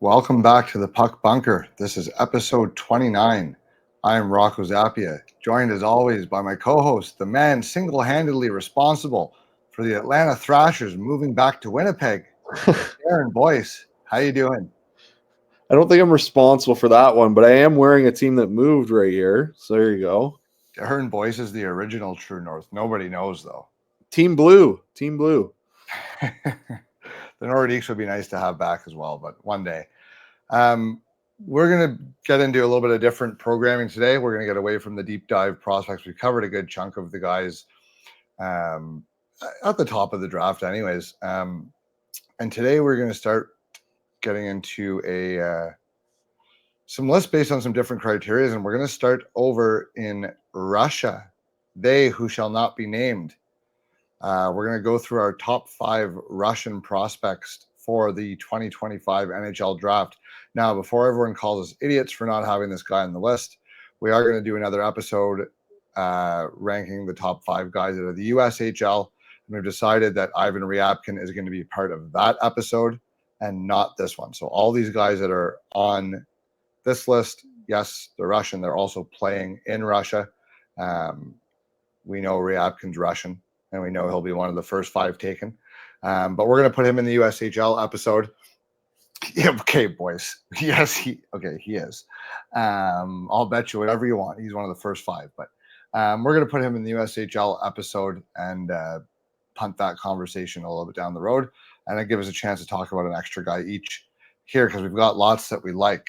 Welcome back to the Puck Bunker. This is episode 29. I am Rocco Zappia, joined as always by my co-host, the man single-handedly responsible for the Atlanta Thrashers moving back to Winnipeg, Aaron Boyce. How you doing? I don't think I'm responsible for that one, but I am wearing a team that moved right here. So there you go. Aaron Boyce is the original True North. Nobody knows, though. Team Blue. Team Blue. The Nordiques would be nice to have back as well, but one day. We're going to get into a little bit of different programming today. We're going to get away from the deep dive prospects. We covered a good chunk of the guys at the top of the draft anyways. And today we're going to start getting into some lists based on some different criteria. And we're going to start over in Russia. They who shall not be named. We're going to go through our top 5 Russian prospects for the 2025 NHL Draft. Now, before everyone calls us idiots for not having this guy on the list, we are going to do another episode ranking the top 5 guys out of the USHL. And we've decided that Ivan Ryabkin is going to be part of that episode and not this one. So all these guys that are on this list, yes, they're Russian. They're also playing in Russia. We know Ryabkin's Russian, and we know he'll be one of the first 5 taken. But we're going to put him in the USHL episode. Yeah, okay, boys. Yes, he is. I'll bet you whatever you want. He's one of the first 5. But we're going to put him in the USHL episode and punt that conversation a little bit down the road. And it gives us a chance to talk about an extra guy each here because we've got lots that we like.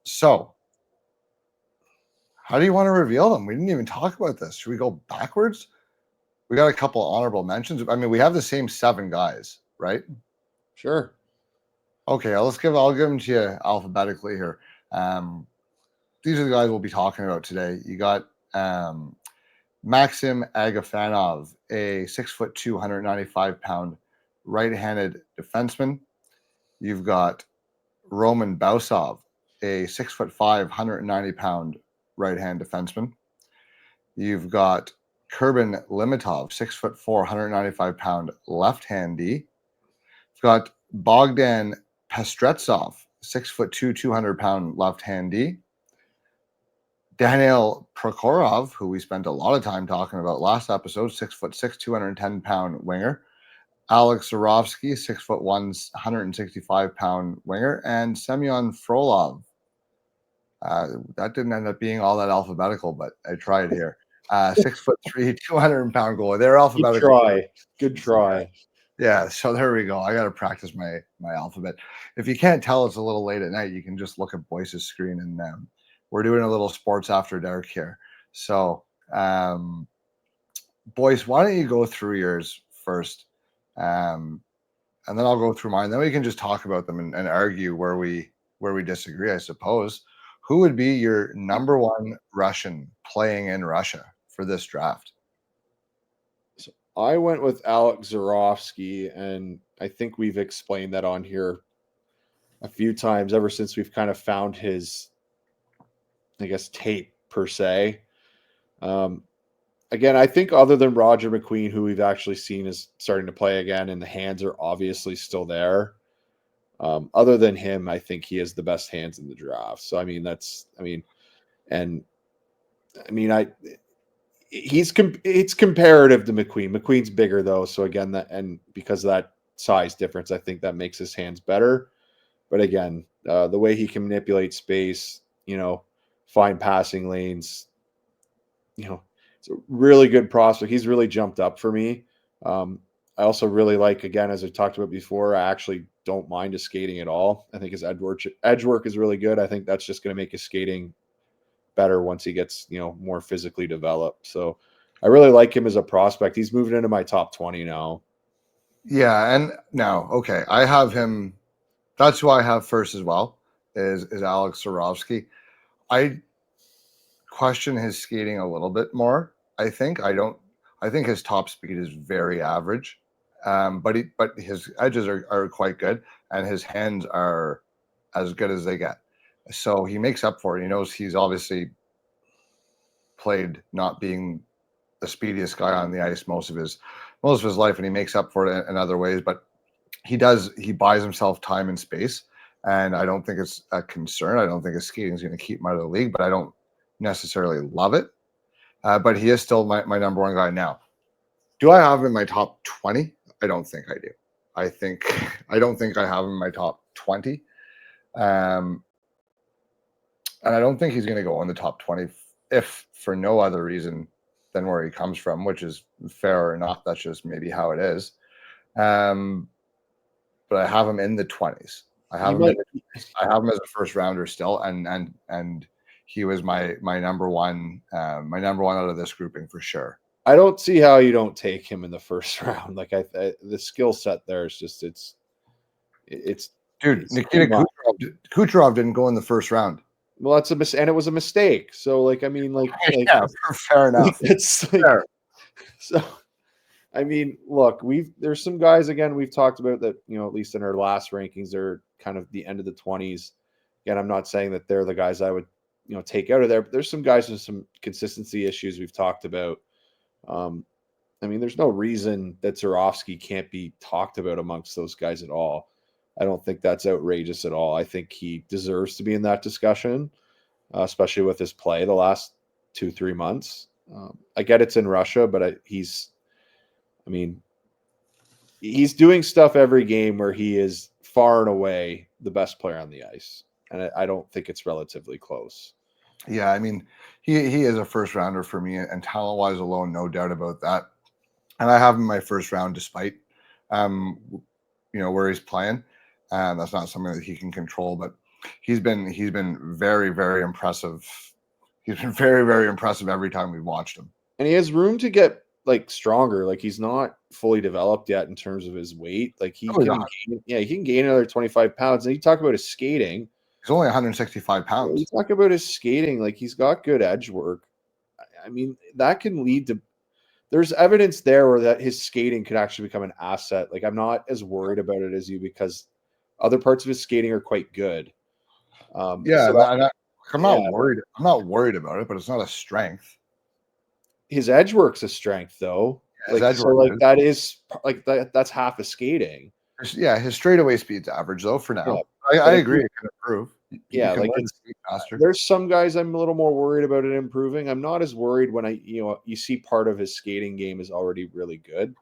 So, how do you want to reveal them? We didn't even talk about this. Should we go backwards? We got a couple of honorable mentions. I mean, we have the same 7 guys, right? Sure. Okay, I'll give them to you alphabetically here. These are the guys we'll be talking about today. You got Maxim Agafonov, a 6'2", 195-pound right-handed defenseman. You've got Roman Bausov, a 6'5", 190-pound right-hand defenseman. You've got Kurban Limatov, 6'4", 195-pound left-hand D. You've got Bogdan Pestretsov, 6'2", 200-pound left-hand D. Daniil Prokhorov, who we spent a lot of time talking about last episode, 6'6", 210-pound winger. Alex Zharovsky, 6'1", 165-pound winger. And Semyon Frolov. That didn't end up being all that alphabetical, but I tried here. 6'3", 200-pound goalie. They're alphabetical. Good try. Yeah, so there we go. I got to practice my alphabet. If you can't tell, it's a little late at night. You can just look at Boyce's screen, and we're doing a little sports after dark here. So, Boyce, why don't you go through yours first, and then I'll go through mine. Then we can just talk about them and argue where we disagree, I suppose. Who would be your number 1 Russian playing in Russia for this draft? So I went with Alex Zharovsky, and I think we've explained that on here a few times ever since we've kind of found his, I guess, tape per se. Again, I think other than Roger McQueen, who we've actually seen is starting to play again, and the hands are obviously still there. Other than him, I think he has the best hands in the draft. So, it's comparative to McQueen. McQueen's bigger though. So again, because of that size difference, I think that makes his hands better. But again, the way he can manipulate space, find passing lanes, it's a really good prospect. He's really jumped up for me. I also really like, again, as I talked about before, I actually don't mind his skating at all. I think his edge work is really good. I think that's just going to make his skating better once he gets, more physically developed. So I really like him as a prospect. He's moving into my top 20 now. Yeah, and now, okay, I have him. That's who I have first as well, is Alex Zharovsky. I question his skating a little bit more. I think his top speed is very average. But his edges are quite good, and his hands are as good as they get. So he makes up for it. He knows he's obviously played not being the speediest guy on the ice most of his life, and he makes up for it in other ways. But he buys himself time and space, and I don't think it's a concern. I don't think his skating is going to keep him out of the league, but I don't necessarily love it. But he is still my number one guy now. Do I have him in my top 20? I don't think I do. I don't think I have him in my top 20. And I don't think he's going to go in the top 20 if for no other reason than where he comes from, which is fair or not. That's just maybe how it is. But I have him in the 20s. I have him as a first rounder still, and he was my number one out of this grouping for sure. I don't see how you don't take him in the first round. Like the skill set there is just it's Nikita Kucherov didn't go in the first round. Well, that's and it was a mistake. So like, I mean, yeah, fair enough. It's like, fair. So, I mean, look, there's some guys again we've talked about that, you know, at least in our last rankings, they're kind of the end of the 20s. Again, I'm not saying that they're the guys I would, you know, take out of there, but there's some guys with some consistency issues we've talked about. I mean, there's no reason that Zharovsky can't be talked about amongst those guys at all. I don't think that's outrageous at all. I think he deserves to be in that discussion, especially with his play the last 2-3 months. I get it's in Russia, but he's doing stuff every game where he is far and away the best player on the ice. And I don't think it's relatively close. Yeah, I mean, he is a first rounder for me, and talent-wise alone, no doubt about that. And I have him in my first round despite, where he's playing. That's not something that he can control, but he's been very, very impressive. He's been very, very impressive every time we've watched him. And he has room to get like stronger. Like he's not fully developed yet in terms of his weight. Like he can gain another 25 pounds. And you talk about his skating. He's only 165 pounds. You talk about his skating, like he's got good edge work. I mean, that can lead to. There's evidence there where that his skating could actually become an asset. Like I'm not as worried about it as you because other parts of his skating are quite good. I'm not worried. I'm not worried about it, but it's not a strength. His edge work's a strength, though. Yeah, that is like that. That's half his skating. Yeah, his straightaway speed's average though for now. Yeah, I agree. It can improve. There's some guys I'm a little more worried about it improving. I'm not as worried when you see part of his skating game is already really good.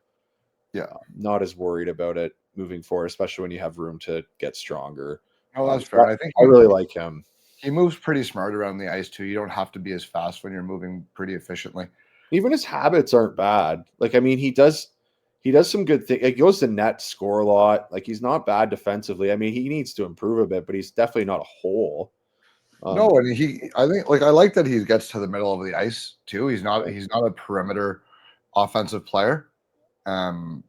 Yeah, not as worried about it moving forward, especially when you have room to get stronger. Oh, that's fair. I think I really like him. He moves pretty smart around the ice too. You don't have to be as fast when you're moving pretty efficiently. Even his habits aren't bad. Like, I mean, he does some good things. He goes to net, score a lot. Like, he's not bad defensively. I mean, he needs to improve a bit, but he's definitely not a hole. No, and I like that he gets to the middle of the ice too. He's not a perimeter offensive player. He'll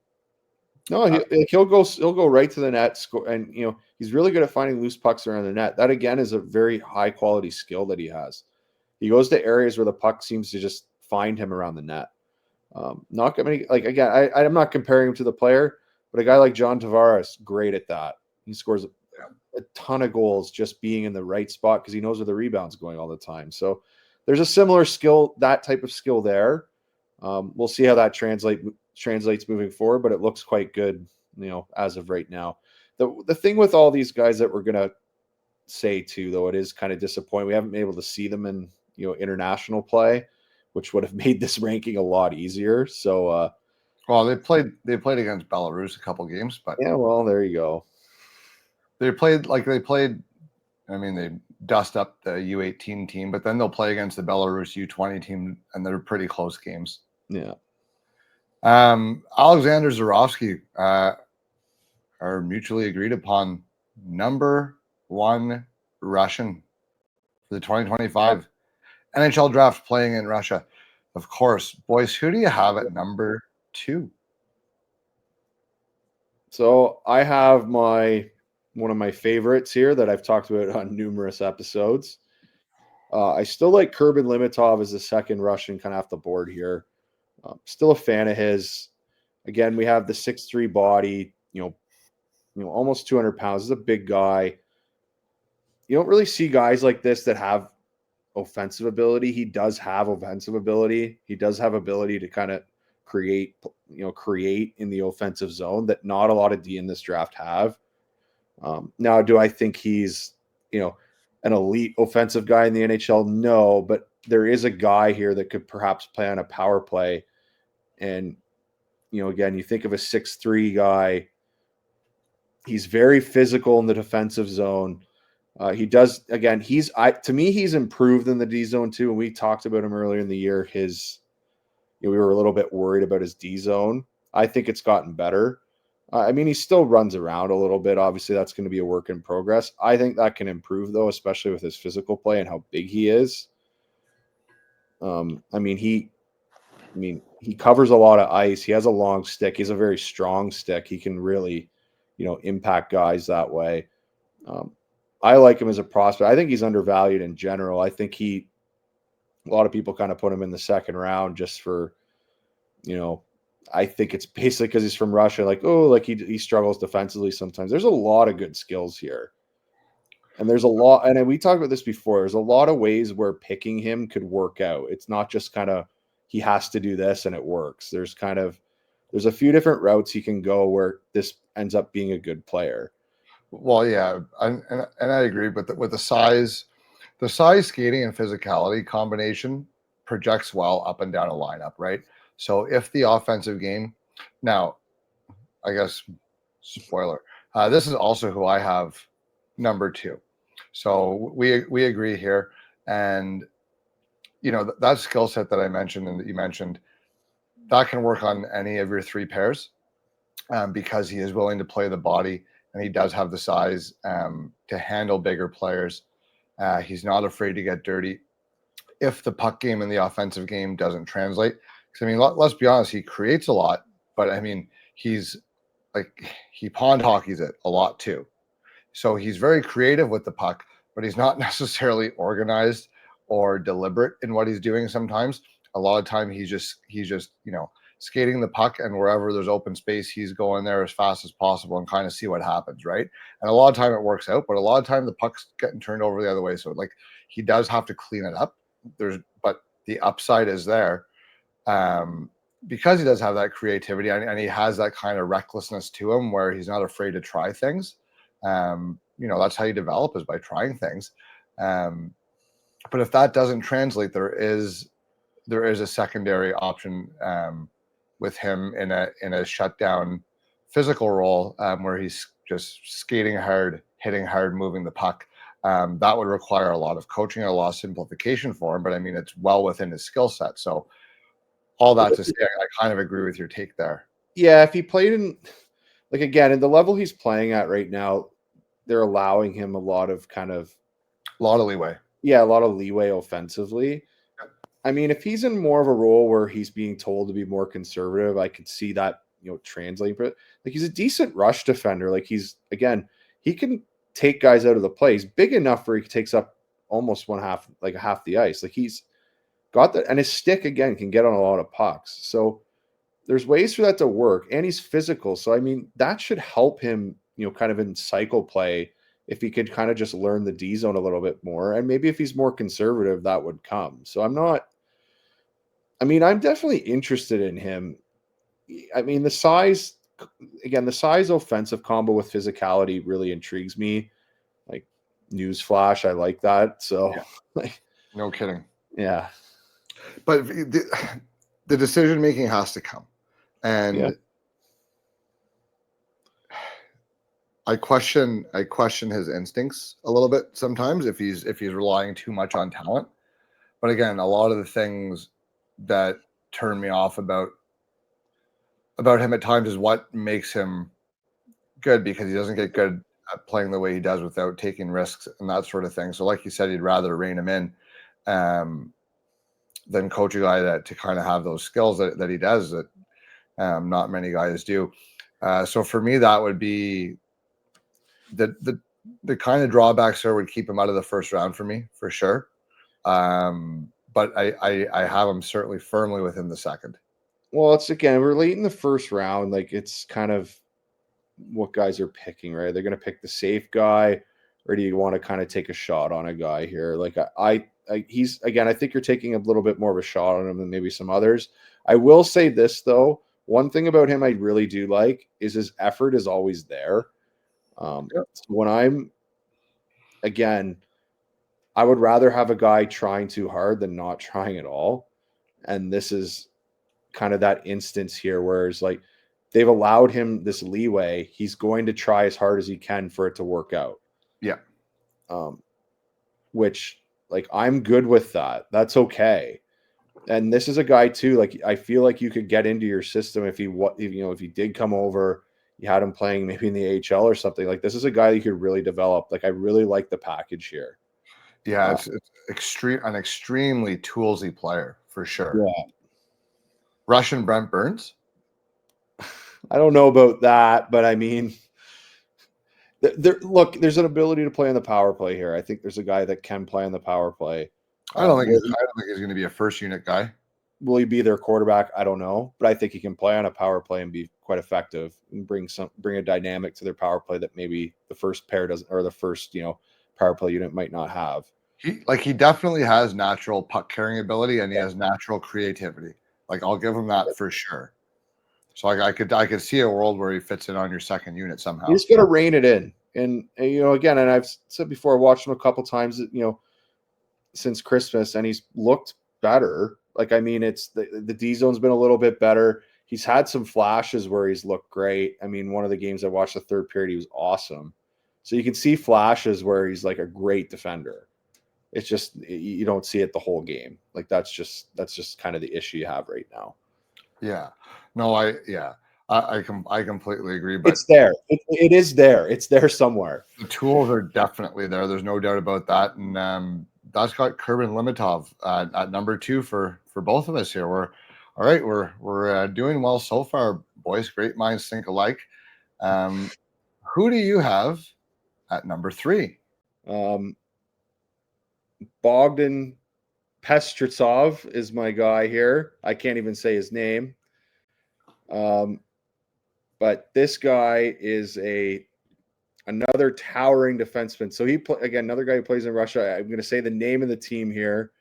go right to the net, score, and he's really good at finding loose pucks around the net. That again is a very high quality skill that he has. He goes to areas where the puck seems to just find him around the net. Not many, like again, I'm not comparing him to the player, but a guy like John Tavares, great at that. He scores a ton of goals just being in the right spot because he knows where the rebound's going all the time. So there's a similar skill, that type of skill there. We'll see how that translates moving forward, but it looks quite good, as of right now. The thing with all these guys that we're gonna say too, though, it is kind of disappointing. We haven't been able to see them in international play, which would have made this ranking a lot easier. So, well, they played against Belarus a couple games, but yeah, well, there you go. They played. I mean, they dust up the U18 team, but then they'll play against the Belarus U20 team, and they're pretty close games. Yeah. Alexander Zharovsky are mutually agreed upon number one Russian for the 2025 NHL draft playing in Russia. Of course, boys, who do you have at number 2? So I have one of my favorites here that I've talked about on numerous episodes. I still like Kurban Limatov as the second Russian kind of off the board here. Still a fan of his. Again, we have the 6'3" body, almost 200 pounds. He's a big guy. You don't really see guys like this that have offensive ability. He does have offensive ability. He does have ability to kind of create in the offensive zone that not a lot of D in this draft have. Now, do I think he's, an elite offensive guy in the NHL? No, but there is a guy here that could perhaps play on a power play. And, again, you think of a 6'3" guy. He's very physical in the defensive zone. He does, again, to me, he's improved in the D zone too. And we talked about him earlier in the year. We were a little bit worried about his D zone. I think it's gotten better. He still runs around a little bit. Obviously, that's going to be a work in progress. I think that can improve, though, especially with his physical play and how big he is. He covers a lot of ice. He has a long stick. He has a very strong stick. He can really, impact guys that way. I like him as a prospect. I think he's undervalued in general. I think a lot of people kind of put him in the second round just for, I think it's basically because he's from Russia. He struggles defensively sometimes. There's a lot of good skills here. And there's a lot, and we talked about this before, there's a lot of ways where picking him could work out. It's not just kind of, he has to do this and it works. There's a few different routes he can go where this ends up being a good player. Well, yeah, and I agree, but with the size, skating, and physicality combination projects well up and down a lineup, right? So if the offensive game, now, I guess, spoiler, this is also who I have number 2. So we agree here, and that skill set that I mentioned and that you mentioned, that can work on any of your 3 pairs, because he is willing to play the body. And he does have the size to handle bigger players. He's not afraid to get dirty. If the puck game and the offensive game doesn't translate, because let's be honest, he creates a lot, but he's he pond hockeys it a lot too. So he's very creative with the puck, but he's not necessarily organized or deliberate in what he's doing. Sometimes, a lot of time, he's just skating the puck, and wherever there's open space, he's going there as fast as possible and kind of see what happens, right? And a lot of time it works out, but a lot of time the puck's getting turned over the other way. So he does have to clean it up. But the upside is there, because he does have that creativity, and he has that kind of recklessness to him where he's not afraid to try things. That's how you develop, is by trying things. But if that doesn't translate, there is a secondary option with him in a shutdown physical role, where he's just skating hard, hitting hard, moving the puck. That would require a lot of coaching and a lot of simplification for him, but it's well within his skill set. So all that to say, I kind of agree with your take there. Yeah, if he played in, again, at the level he's playing at right now, they're allowing him a lot of leeway. Yeah, a lot of leeway offensively. If he's in more of a role where he's being told to be more conservative, I could see that, translating. But he's a decent rush defender. He can take guys out of the play. He's big enough where he takes up almost half the ice. He's got that, and his stick, again, can get on a lot of pucks. So there's ways for that to work, and he's physical. So that should help him, kind of in cycle play, if he could kind of just learn the D zone a little bit more. And maybe if he's more conservative, that would come. So I'm definitely interested in him. The size offensive combo with physicality really intrigues me. Newsflash, I like that. So yeah. No kidding. Yeah. But the decision-making has to come. And yeah. I question his instincts a little bit sometimes if he's relying too much on talent. But again, a lot of the things that turn me off about him at times is what makes him good, because he doesn't get good at playing the way he does without taking risks and that sort of thing. So like you said, you'd rather rein him in than coach a guy to kind of have those skills that he does that not many guys do. So for me, that would be the kind of drawbacks there would keep him out of the first round for me, for sure. But I have him certainly firmly within the second. Well, we're late in the first round. It's kind of what guys are picking, right? They're going to pick the safe guy, or do you want to kind of take a shot on a guy here? I think you're taking a little bit more of a shot on him than maybe some others. I will say this though. One thing about him I really do like is his effort is always there. So when again, I would rather have a guy trying too hard than not trying at all. And this is kind of that instance here where it's like they've allowed him this leeway. He's going to try as hard as he can for it to work out. Yeah. Which, like, I'm good with that. That's okay. And this is a guy too, like, I feel like you could get into your system if he did come over, you had him playing maybe in the AHL or something. Like, this is a guy you could really develop. Like, I really like the package here. Yeah, it's an extremely toolsy player for sure. Yeah. Russian Brent Burns? I don't know about that, but I mean, there's an ability to play on the power play here. I think there's a guy that can play on the power play. I don't think he's going to be a first unit guy. Will he be their quarterback? I don't know, but I think he can play on a power play and be quite effective and bring a dynamic to their power play that maybe the first pair doesn't, or the first power play unit might not have. He definitely has natural puck carrying ability, and he has natural creativity. Like, I'll give him that for sure. So I could see a world where he fits in on your second unit somehow. He's going to rein it in, and again, and I've said before, I watched him a couple times, since Christmas, and he's looked better. Like, I mean, it's the D zone's been a little bit better. He's had some flashes where he's looked great. I mean, one of the games I watched, the third period, he was awesome. So you can see flashes where he's like a great defender. It's just you don't see it the whole game. Like, that's just kind of the issue you have right now. Yeah. No, I completely agree. But it's there. It is there. It's there somewhere. The tools are definitely there. There's no doubt about that. And that's got Kurban Limatov at number 2 for both of us here. We're doing well so far, boys. Great minds think alike. Who do you have at number 3? Bogdan Pestretsov is my guy here. I can't even say his name. But this guy is another towering defenseman. So again, another guy who plays in Russia. I'm going to say the name of the team here.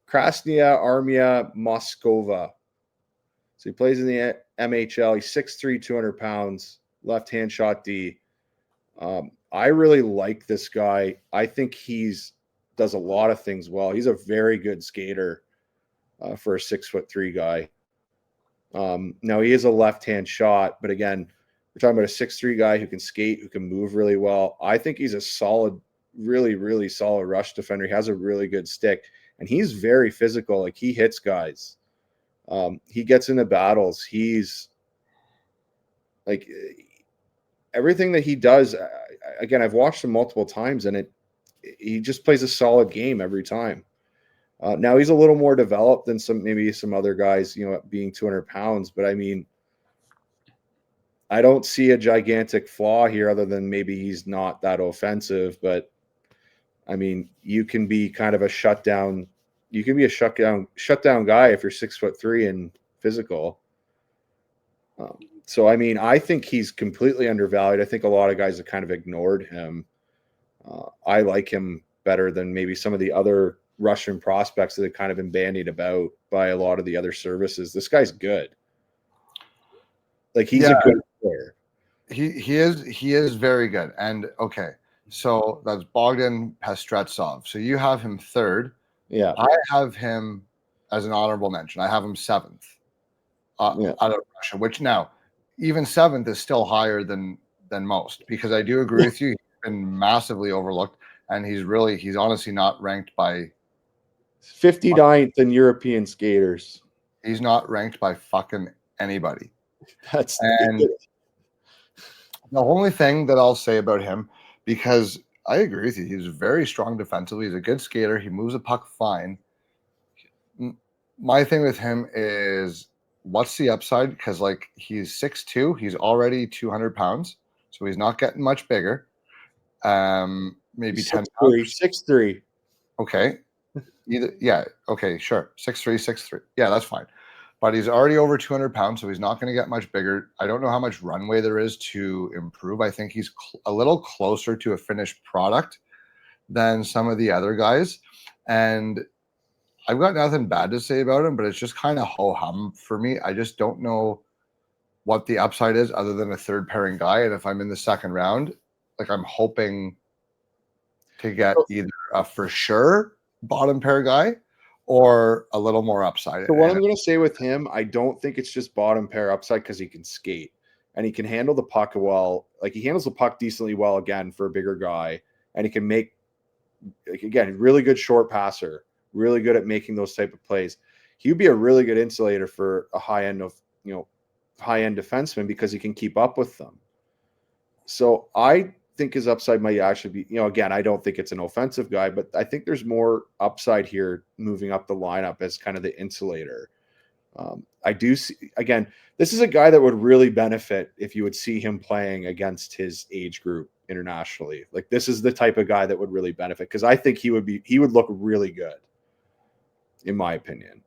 Krasnaya Armia Moskova. So he plays in the MHL. He's 6'3", 200 pounds, left-hand shot D. I really like this guy. I think does a lot of things well. He's a very good skater for a 6'3" guy. Now he is a left-hand shot, but again, we're talking about a 6'3" guy who can skate, who can move really well. I think he's a solid, really, really solid rush defender. He has a really good stick, and he's very physical. Like, he hits guys. He gets into battles. He's like, everything that he does. Again, I've watched him multiple times, and he just plays a solid game every time. Now he's a little more developed than maybe some other guys, being 200 pounds. But I mean, I don't see a gigantic flaw here other than maybe he's not that offensive. But I mean, you can be kind of a shutdown. You can be a shutdown guy if you're 6'3" and physical. So I mean, I think he's completely undervalued. I think a lot of guys have kind of ignored him. I like him better than maybe some of the other Russian prospects that have kind of been bandied about by a lot of the other services. This guy's good. Like, he's a good player. He is very good. And okay, so that's Bogdan Pestretsov. So you have him 3rd. Yeah. I have him as an honorable mention. I have him 7th out of Russia, which now even 7th is still higher than most, because I do agree with you. He's been massively overlooked, and he's honestly not ranked by 59th in European skaters. He's not ranked by fucking anybody. And the only thing that I'll say about him, because I agree with you, he's very strong defensively. He's a good skater. He moves the puck fine. My thing with him is, what's the upside? Because, like, he's 6'2", he's already 200 pounds, so he's not getting much bigger. Maybe 10 pounds. 6'3". Okay. Okay, sure. 6'3", 6'3". Yeah, that's fine. But he's already over 200 pounds, so he's not going to get much bigger. I don't know how much runway there is to improve. I think he's a little closer to a finished product than some of the other guys. And I've got nothing bad to say about him, but it's just kind of ho-hum for me. I just don't know what the upside is other than a 3rd pairing guy. And if I'm in the 2nd round, like I'm hoping to get either a for sure bottom pair guy or a little more upside. So what I'm going to say with him, I don't think it's just bottom pair upside because he can skate and he can handle the puck well. Like he handles the puck decently well again for a bigger guy, and he can make, like, again, really good short passer, really good at making those type of plays. He would be a really good insulator for a high end defenseman because he can keep up with them. So I think his upside might actually be, again, I don't think it's an offensive guy, but I think there's more upside here moving up the lineup as kind of the insulator. I do see, again, this is a guy that would really benefit if you would see him playing against his age group internationally. Like this is the type of guy that would really benefit because I think he would look really good, in my opinion.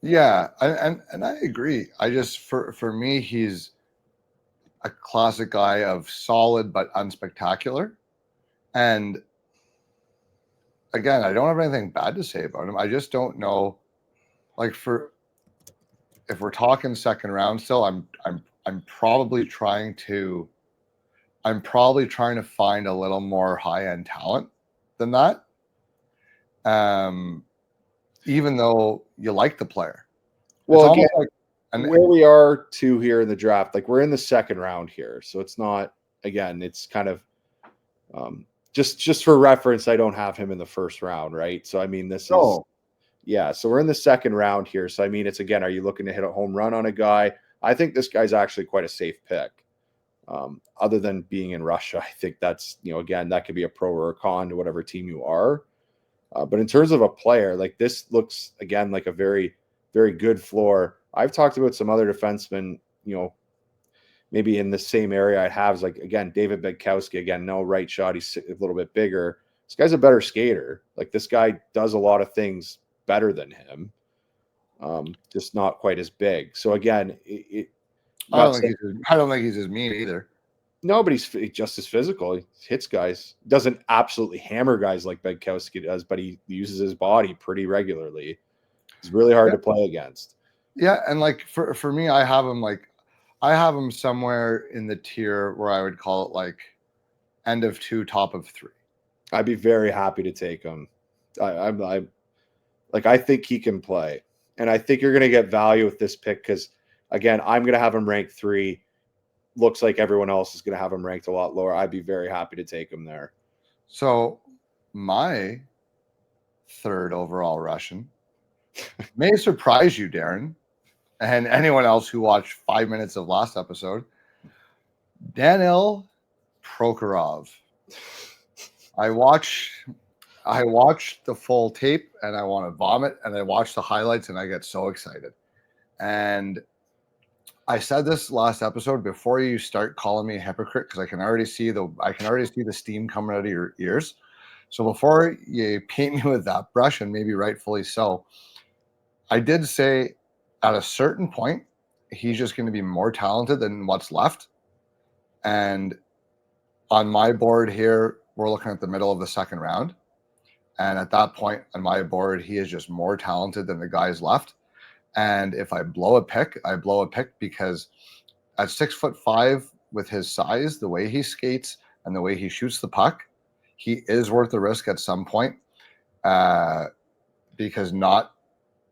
Yeah, and I agree. I just for me, he's a classic guy of solid but unspectacular. And again, I don't have anything bad to say about him. I just don't know, like if we're talking second round still, I'm probably trying to find a little more high end talent than that. Even though you like the player. Well, again, where we are too here in the draft, like we're in the second round here. So it's not, again, it's kind of just for reference, I don't have him in the first round, right? So I mean, so we're in the second round here. So I mean, it's again, are you looking to hit a home run on a guy? I think this guy's actually quite a safe pick. Other than being in Russia, I think that's, again, that could be a pro or a con to whatever team you are. But in terms of a player, like this looks, again, like a very, very good floor. I've talked about some other defensemen, maybe in the same area I have, is like, again, David Bedkowski, again, no right shot. He's a little bit bigger. This guy's a better skater. Like this guy does a lot of things better than him. Just not quite as big. So again, I don't think he's as mean either. No, but he's just as physical. He hits guys. Doesn't absolutely hammer guys like Bedkowski does, but he uses his body pretty regularly. He's really hard to play against. Yeah, and like for me, I have him somewhere in the tier where I would call it like end of 2, top of 3. I'd be very happy to take him. I think he can play, and I think you're going to get value with this pick because, again, I'm going to have him ranked 3. Looks like everyone else is going to have him ranked a lot lower. I'd be very happy to take him there. So my third overall Russian may surprise you, Darren, and anyone else who watched 5 minutes of last episode. Daniil Prokhorov. I watched the full tape and I want to vomit, and I watch the highlights and I get so excited. And I said this last episode, before you start calling me a hypocrite, because I can already see the steam coming out of your ears. So before you paint me with that brush, and maybe rightfully so, I did say at a certain point he's just going to be more talented than what's left. And on my board here, we're looking at the middle of the second round. And at that point on my board, he is just more talented than the guys left. And if I blow a pick, I blow a pick because at 6'5", with his size, the way he skates and the way he shoots the puck, he is worth the risk at some point. Because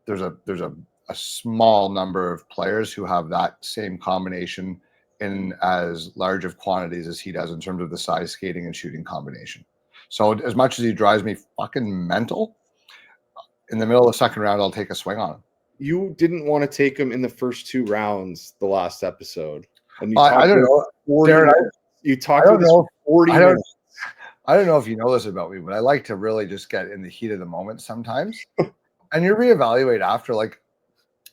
there's a small number of players who have that same combination in as large of quantities as he does in terms of the size, skating, and shooting combination. So as much as he drives me fucking mental, in the middle of the second round, I'll take a swing on him. You didn't want to take him in the first 2 rounds the last episode. And you I don't know. Darren, you talked about this for 40 minutes. I don't know if you know this about me, but I like to really just get in the heat of the moment sometimes. And you reevaluate after, like,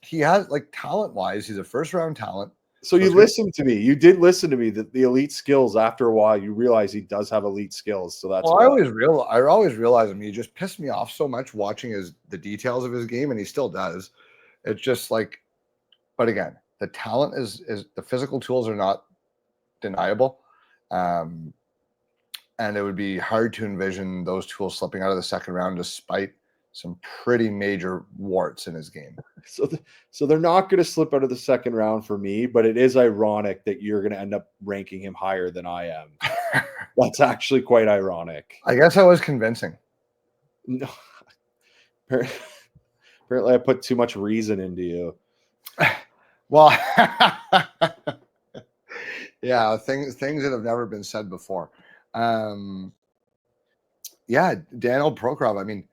he has, like, talent-wise, he's a first-round talent. So you listened to me. You did listen to me. That the elite skills, after a while, you realize he does have elite skills. So that's. Well, I always realize him. He just pissed me off so much watching the details of his game, and he still does. It's just like, but again, the talent is the physical tools are not deniable, and it would be hard to envision those tools slipping out of the second round, despite some pretty major warts in his game. So they're not going to slip out of the second round for me, but it is ironic that you're going to end up ranking him higher than I am. That's actually quite ironic. I guess I was convincing. No. Apparently I put too much reason into you. Well, yeah, things that have never been said before. Yeah, Daniil Prokhorov. I mean,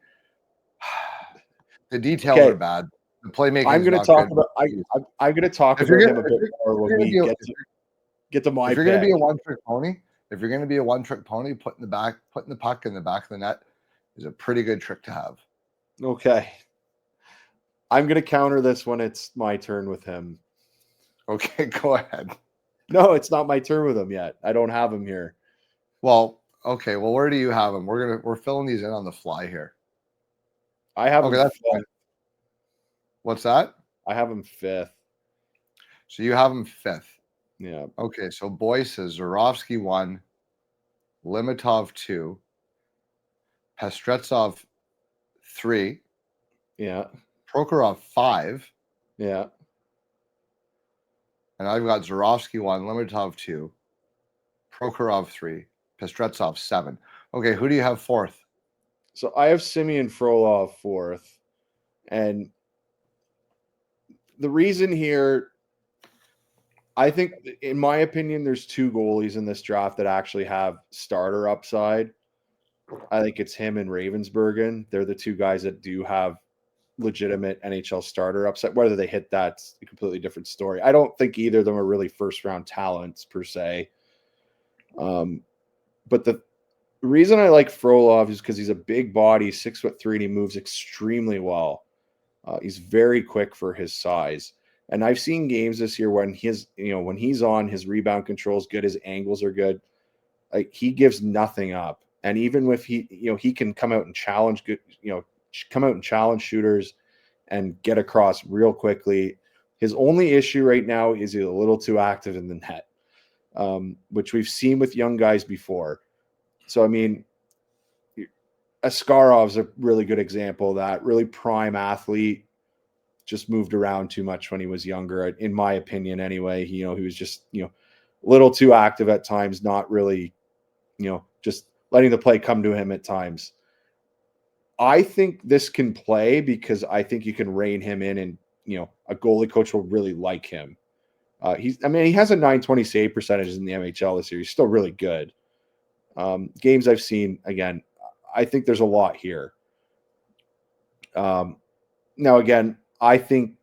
the details Okay, are bad. The playmaking I'm is going to not talk good. about I'm going to talk If you're about gonna, him a bit more when we get to my if you're gonna pick. be a one-trick pony, putting the puck in the back of the net is a pretty good trick to have. Okay. I'm going to counter this when it's my turn with him. Okay, go ahead. No, it's not my turn with him yet. I don't have him here. Well, okay. Well, where do you have him? We're filling these in on the fly here. I have Okay, him that's fine. fifth. What's that? I have him fifth. So you have him fifth. Yeah. Okay, so Boyce says Zharovsky 1, Limatov 2, Pestretsov 3, Yeah. Prokhorov 5, Yeah. and I've got Zharovsky 1, Limatov 2, Prokhorov 3, Pestretsov 7. Okay, who do you have fourth? So I have Semyon Frolov fourth. And the reason here, I think, in my opinion, there's two goalies in this draft that actually have starter upside. I think it's him and Ravensburgen. They're the two guys that do have legitimate NHL starter upside. Whether they hit that's a completely different story. I don't think either of them are really first round talents per se. But the reason I like Frolov is because he's a big body, 6'3", and he moves extremely well. He's very quick for his size. And I've seen games this year when when he's on, his rebound control is good, his angles are good. Like, he gives nothing up. And even with he can come out and challenge shooters and get across real quickly. His only issue right now is he's a little too active in the net, which we've seen with young guys before. So, I mean, Askarov's a really good example of that. Really prime athlete, just moved around too much when he was younger, in my opinion. Anyway, he was just a little too active at times, not really, just letting the play come to him at times. I think this can play because I think you can rein him in, and a goalie coach will really like him. He has a .920 save percentage in the NHL this year. He's still really good. Games I've seen, again, I think there's a lot here. Now, again, I think,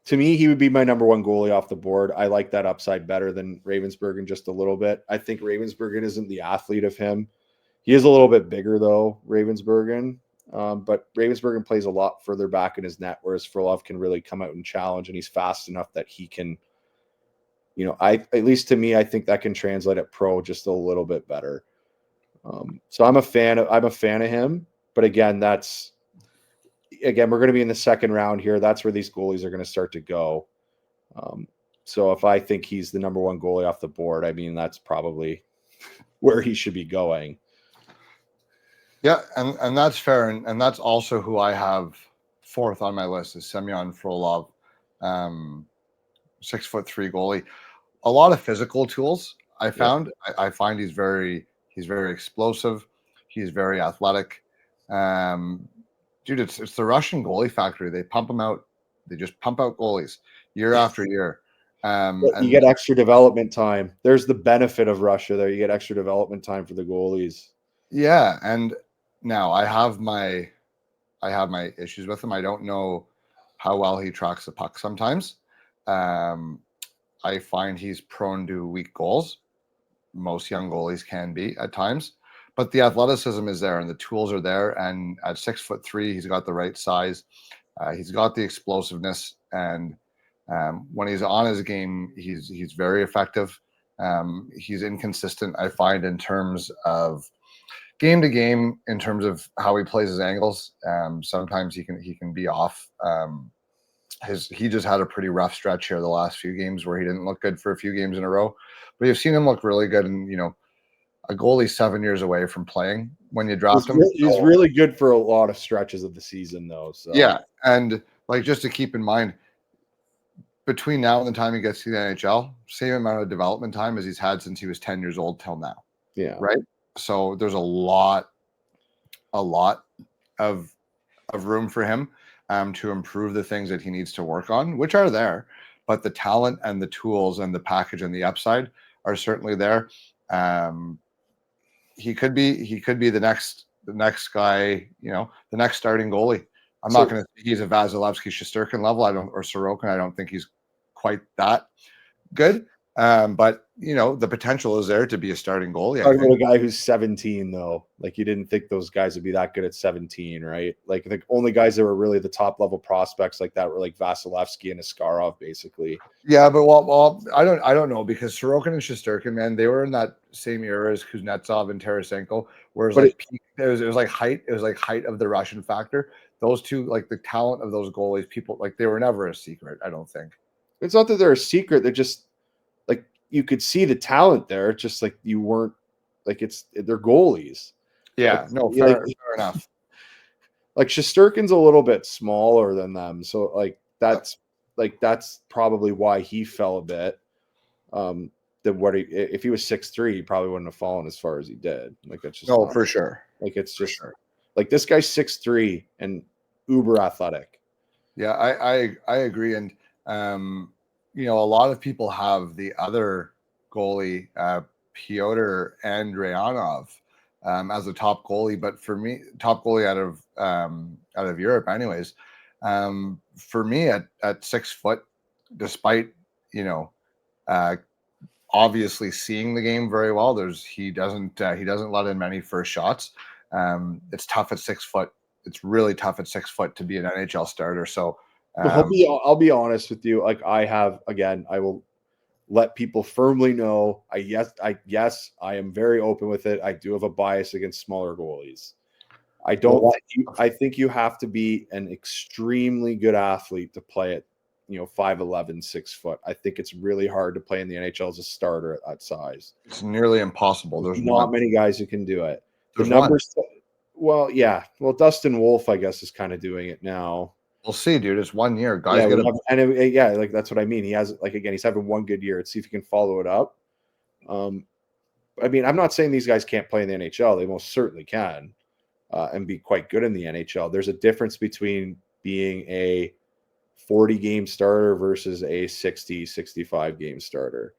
to me, he would be my number one goalie off the board. I like that upside better than Ravensburgen just a little bit. I think Ravensburgen isn't the athlete of him. He is a little bit bigger, though, Ravensburgen. But Ravensburgen plays a lot further back in his net, whereas Frolov can really come out and challenge, and he's fast enough that he can, at least to me, I think that can translate at pro just a little bit better. So I'm a fan of him. But again, we're going to be in the second round here. That's where these goalies are going to start to go. So if I think he's the number one goalie off the board, I mean, that's probably where he should be going. Yeah, and that's fair, and that's also who I have fourth on my list is Semyon Frolov, 6'3" goalie. A lot of physical tools. I found. Yeah. I find he's very explosive. He's very athletic. Dude, it's the Russian goalie factory. They pump them out. They just pump out goalies year after year. You get extra development time. There's the benefit of Russia there. You get extra development time for the goalies. Yeah, and now I have my issues with him. I don't know how well he tracks the puck sometimes. I find he's prone to weak goals. Most young goalies can be at times, but the athleticism is there and the tools are there. And at 6'3", he's got the right size. He's got the explosiveness, and when he's on his game, he's very effective. He's inconsistent, I find, in terms of game to game, in terms of how he plays his angles. Sometimes he can be off. He just had a pretty rough stretch here the last few games where he didn't look good for a few games in a row. But you've seen him look really good, and a goalie 7 years away from playing when you draft him. He's really good for a lot of stretches of the season, though. So yeah, and just to keep in mind, between now and the time he gets to the NHL, same amount of development time as he's had since he was 10 years old till now. Yeah. Right. So there's a lot of room for him to improve the things that he needs to work on, which are there, but the talent and the tools and the package and the upside are certainly there. He could be the next guy, the next starting goalie. I'm not going to say he's a Vasilevsky Shesterkin level. Or Sorokin. I don't think he's quite that good. But the potential is there to be a starting goalie. Talking about a guy who's 17, though, like you didn't think those guys would be that good at 17, right? Like the only guys that were really the top level prospects like that were like Vasilevsky and Askarov, basically. Yeah, but well, I don't know, because Sorokin and Shesterkin, man, they were in that same era as Kuznetsov and Tarasenko, whereas it was like height of the Russian factor. Those two, like the talent of those goalies, people like they were never a secret. I don't think it's not that they're a secret. They're just like you could see the talent there, just like you weren't like they're goalies. Yeah, like, no, fair enough. Like Shesterkin's a little bit smaller than them, so that's probably why he fell a bit. If he was 6'3", he probably wouldn't have fallen as far as he did. Like that's just for sure. Like it's just like this guy's 6'3" and uber athletic. Yeah, I agree, and a lot of people have the other goalie, Pyotr Andreanov, as a top goalie, but for me, top goalie out of Europe, anyways. For me, at 6 foot, despite obviously seeing the game very well, he doesn't let in many first shots. It's tough at 6 foot. It's really tough at 6 foot to be an NHL starter. So I'll be honest with you. Like I will let people firmly know. I am very open with it. I do have a bias against smaller goalies. I think you have to be an extremely good athlete to play at 5'11", 6 foot. I think it's really hard to play in the NHL as a starter at that size. It's nearly impossible. There's not many guys who can do it. The numbers. Well, yeah. Well, Dustin Wolf, I guess, is kind of doing it now. We'll see, dude. It's 1 year. Guys like that's what I mean. He has he's having one good year. Let's see if he can follow it up. I mean, I'm not saying these guys can't play in the NHL. They most certainly can, and be quite good in the NHL. There's a difference between being a 40-game starter versus a 60, 65-game starter.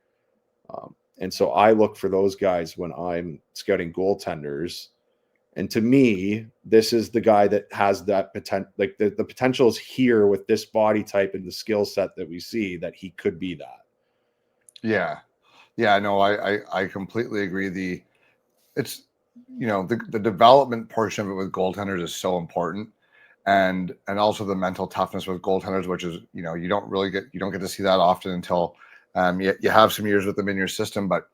And so I look for those guys when I'm scouting goaltenders. And to me, this is the guy that has that potential. Like the potential is here with this body type and the skill set that we see that he could be that. Yeah. No, I completely agree. It's the development portion of it with goaltenders is so important, and also the mental toughness with goaltenders, which is you don't get to see that often until you have some years with them in your system. But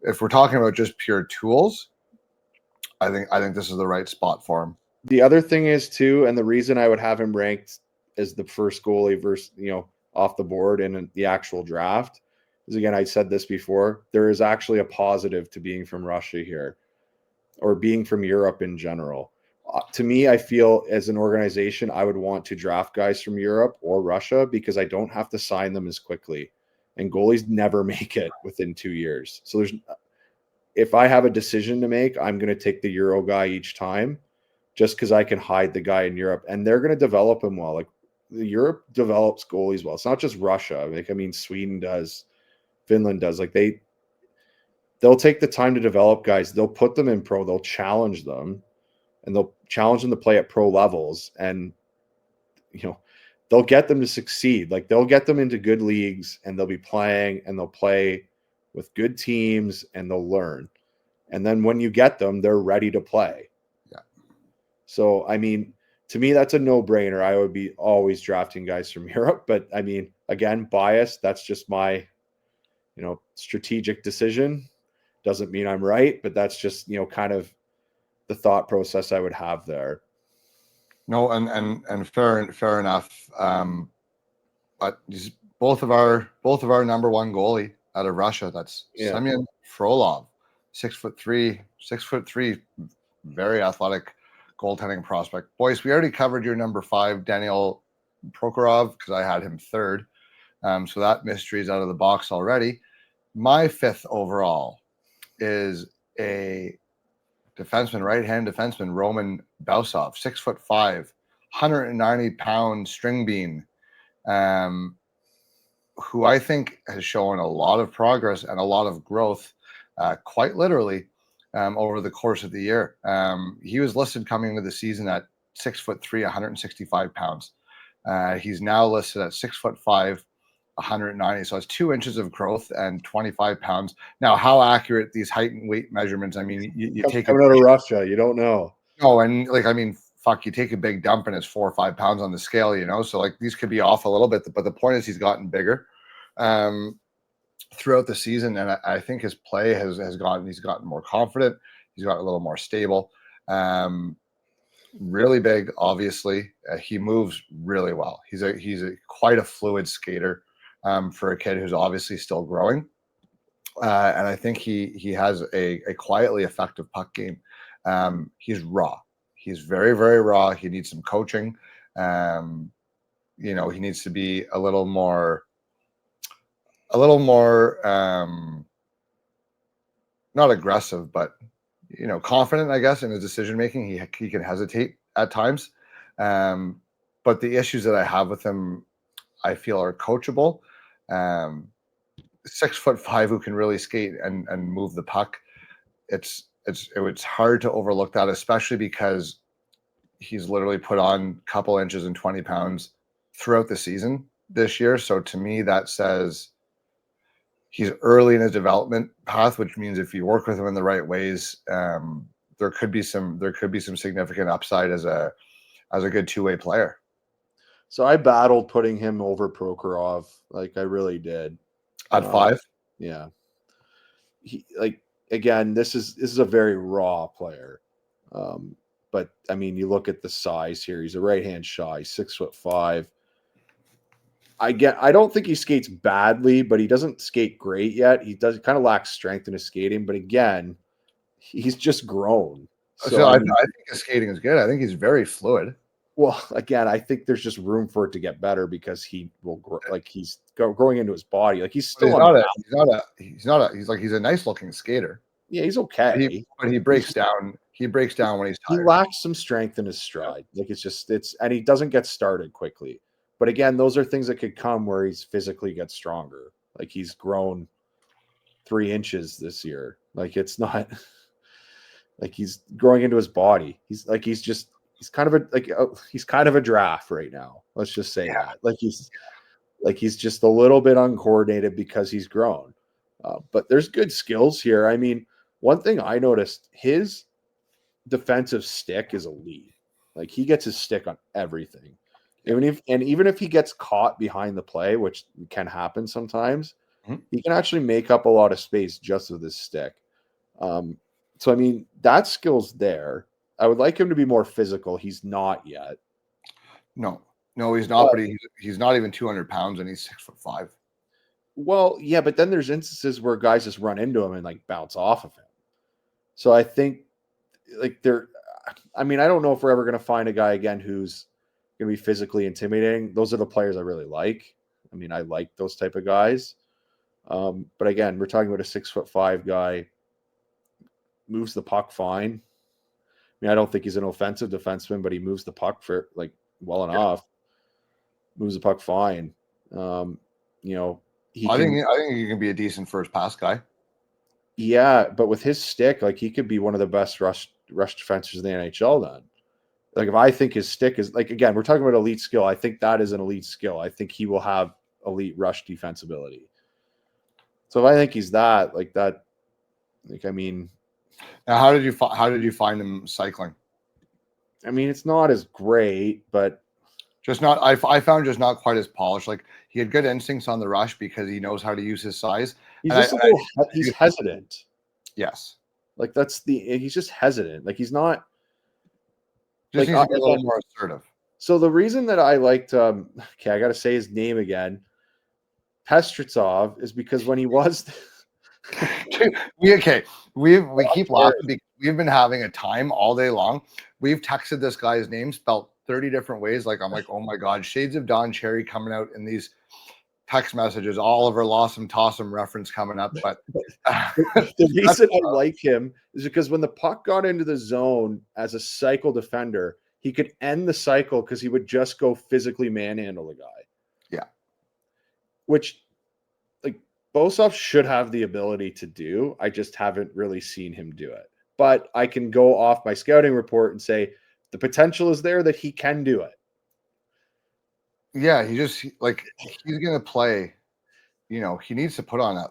if we're talking about just pure tools, I think this is the right spot for him. The other thing is too, and the reason I would have him ranked as the first goalie versus off the board in the actual draft is, again, I said this before, there is actually a positive to being from Russia here, or being from Europe in general. To me, I feel as an organization, I would want to draft guys from Europe or Russia because I don't have to sign them as quickly, and goalies never make it within 2 years. So if I have a decision to make, I'm going to take the Euro guy each time, just because I can hide the guy in Europe, and they're going to develop him well. Like Europe develops goalies well. It's not just Russia. Like, I mean, Sweden does, Finland does. Like they'll take the time to develop guys. They'll put them in pro. They'll challenge them, and they'll challenge them to play at pro levels. And they'll get them to succeed. Like they'll get them into good leagues, and they'll be playing, and they'll play with good teams, and they'll learn. And then when you get them, they're ready to play. Yeah. So, I mean, to me, that's a no-brainer. I would be always drafting guys from Europe. But, I mean, again, biased. That's just my, strategic decision. Doesn't mean I'm right, but that's just, kind of the thought process I would have there. No, and fair enough. But both of our number one goalie out of Russia, that's Semyon Frolov, 6'3", very athletic goaltending prospect. Boys, we already covered your number 5, Daniil Prokhorov, because I had him 3rd. So that mystery is out of the box already. My 5th overall is a defenseman, right-hand defenseman, Roman Bausov, 6'5", 190-pound string bean, who I think has shown a lot of progress and a lot of growth, quite literally, over the course of the year. He was listed coming into the season at 6'3", 165 pounds. He's now listed at 6'5", 190. So it's 2 inches of growth and 25 pounds. Now, how accurate these height and weight measurements? I mean, you take coming out of Russia, you don't know. No, and like, I mean, fuck, you take a big dump and it's 4 or 5 pounds on the scale, you know? So like these could be off a little bit, but the point is he's gotten bigger throughout the season. And I think his play he's gotten more confident. He's gotten a little more stable. Really big, obviously. He moves really well. He's quite a fluid skater for a kid who's obviously still growing. And I think he has a quietly effective puck game. He's raw. He's very, very raw. He needs some coaching. He needs to be a little more not aggressive, but confident, I guess, in his decision making. He can hesitate at times. But the issues that I have with him, I feel, are coachable. 6'5" who can really skate and move the puck. It's hard to overlook that, especially because he's literally put on a couple inches and 20 pounds throughout the season this year. So to me, that says he's early in his development path, which means if you work with him in the right ways, there could be some significant upside as a good two-way player. So I battled putting him over Prokhorov, like I really did. At 5? Yeah. Again, this is a very raw player. But I mean, you look at the size here. He's a right-hand shot. He's 6'5". I don't think he skates badly, but he doesn't skate great yet. He kind of lacks strength in his skating. But again, he's just grown. So I think his skating is good. I think he's very fluid. Well, again, I think there's just room for it to get better because he will grow. Like he's growing into his body. Like he's still he's a nice looking skater. Yeah, he's okay. But he breaks down. He breaks down when he's tired. He lacks some strength in his stride. Yeah. Like and he doesn't get started quickly. But again, those are things that could come where he's physically gets stronger. Like he's grown 3 inches this year. Like it's not like he's growing into his body. He's kind of a draft right now. Let's just say that. He's just a little bit uncoordinated because he's grown. But there's good skills here. I mean, one thing I noticed, his defensive stick is elite. Like he gets his stick on everything. Even if he gets caught behind the play, which can happen sometimes, he can actually make up a lot of space just with his stick. So I mean, that skill's there. I would like him to be more physical. He's not yet. No, he's not. But he's not even 200 pounds, and he's 6'5". Well, yeah, but then there's instances where guys just run into him and like bounce off of him. So I think I don't know if we're ever going to find a guy again who's going to be physically intimidating. Those are the players I really like. I mean, I like those type of guys. But again, we're talking about a 6'5" guy, moves the puck fine. I mean, I don't think he's an offensive defenseman, but he moves the puck well enough. Moves the puck fine. I think he can be a decent first pass guy. Yeah, but with his stick, like he could be one of the best rush defenders in the NHL then. Like if I think his stick is again, we're talking about elite skill. I think that is an elite skill. I think he will have elite rush defensibility. So if I think he's that, now, how did you find him cycling? I mean, it's not as great, but just not. I found just not quite as polished. Like he had good instincts on the rush because he knows how to use his size. He's hesitant. Yes, he's just hesitant. Like he's not. Just needs to be a little more assertive. So the reason that I liked, I got to say his name again, Pestretsov, is because when he was. we keep laughing because we've been having a time all day long. We've texted this guy's name spelled 30 different ways. I'm like, oh my God, shades of Don Cherry coming out in these text messages. Oliver Lawson Tossum reference coming up, but the reason I like him is because when the puck got into the zone as a cycle defender, he could end the cycle because he would just go physically manhandle the guy. Yeah. Which, like, Bausov should have the ability to do. I just haven't really seen him do it. But I can go off my scouting report and say the potential is there that he can do it. Yeah, he's going to play, he needs to put on a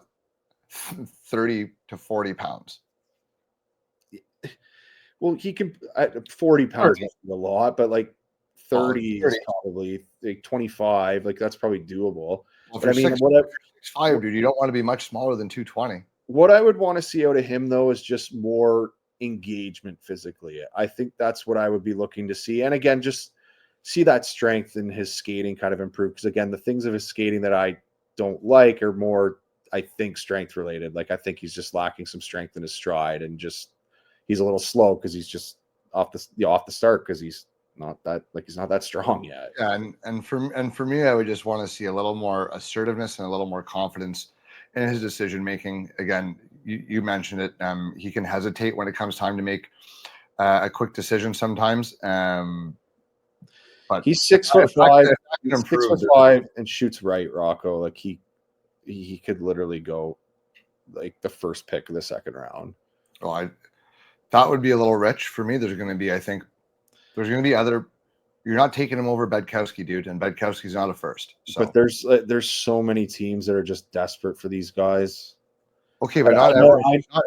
30 to 40 pounds. Well, he can at 40 pounds a lot, but like 30 is probably like 25. Like that's probably doable. Well, but I mean, whatever. 6'5", dude, you don't want to be much smaller than 220. What I would want to see out of him, though, is just more engagement physically. I think that's what I would be looking to see. And again, just see that strength in his skating kind of improve. Because again, the things of his skating that I don't like are more, I think, strength related. Like I think he's just lacking some strength in his stride, and just he's a little slow because he's just off the start because he's not that strong yet. Yeah, and for me, I would just want to see a little more assertiveness and a little more confidence in his decision making. Again, you mentioned it. He can hesitate when it comes time to make a quick decision sometimes. But he's 6'5". He's 6'5" and shoots right, Rocco. Like he could literally go like the first pick of the second round. Well, that would be a little rich for me. There's going to be other. You're not taking him over Bedkowski, dude, and Bedkowski's not a first. So. But there's so many teams that are just desperate for these guys. Okay, but not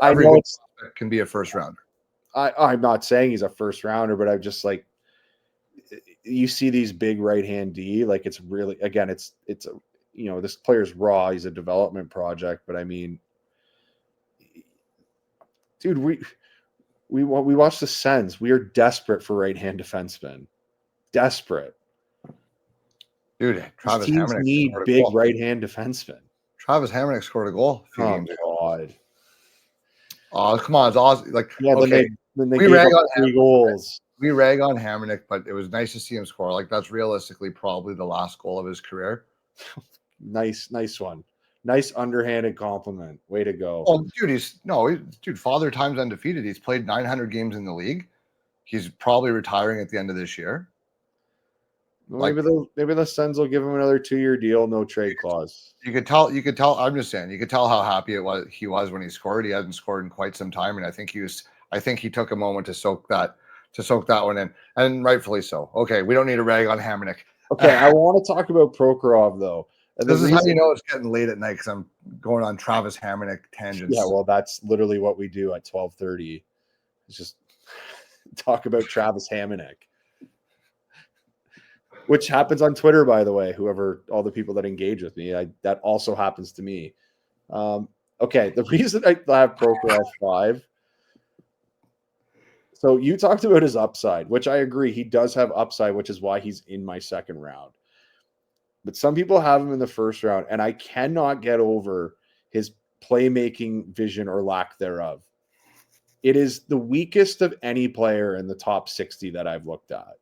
every can be a first rounder. I'm not saying he's a first rounder, but I'm just like, you see these big right hand D, like it's really, again, it's a, this player's raw. He's a development project, but I mean, dude, we watched the Sens. We are desperate for right hand defensemen. Desperate. Dude, Travis teams Hamonic need big right hand defensemen. Travis Hamonic scored a goal a few games ago. God. Oh, come on. It's awesome. Like, yeah, okay. Then they gave up 3 goals. We rag on Hamonic, but it was nice to see him score. Like, that's realistically probably the last goal of his career. Nice one. Nice underhanded compliment. Way to go. Oh, dude, Father Time's undefeated. He's played 900 games in the league. He's probably retiring at the end of this year. Well, maybe the Sens will give him another 2-year deal, no trade clause. You could tell. I'm just saying, you could tell how happy he was when he scored. He hasn't scored in quite some time, and I think he took a moment to soak that one in, and rightfully so. Okay, we don't need to rag on Hamonic. Okay, I want to talk about Prokhorov though. And this is how you know it's getting late at night, because I'm going on Travis Hamonic tangents. Yeah, well, that's literally what we do at 12:30. It's just talk about Travis Hamonic. Which happens on Twitter, by the way, all the people that engage with me, that also happens to me. Okay, the reason I have Prokhorov 5. So you talked about his upside, which I agree. He does have upside, which is why he's in my second round. But some people have him in the first round, and I cannot get over his playmaking vision or lack thereof. It is the weakest of any player in the top 60 that I've looked at.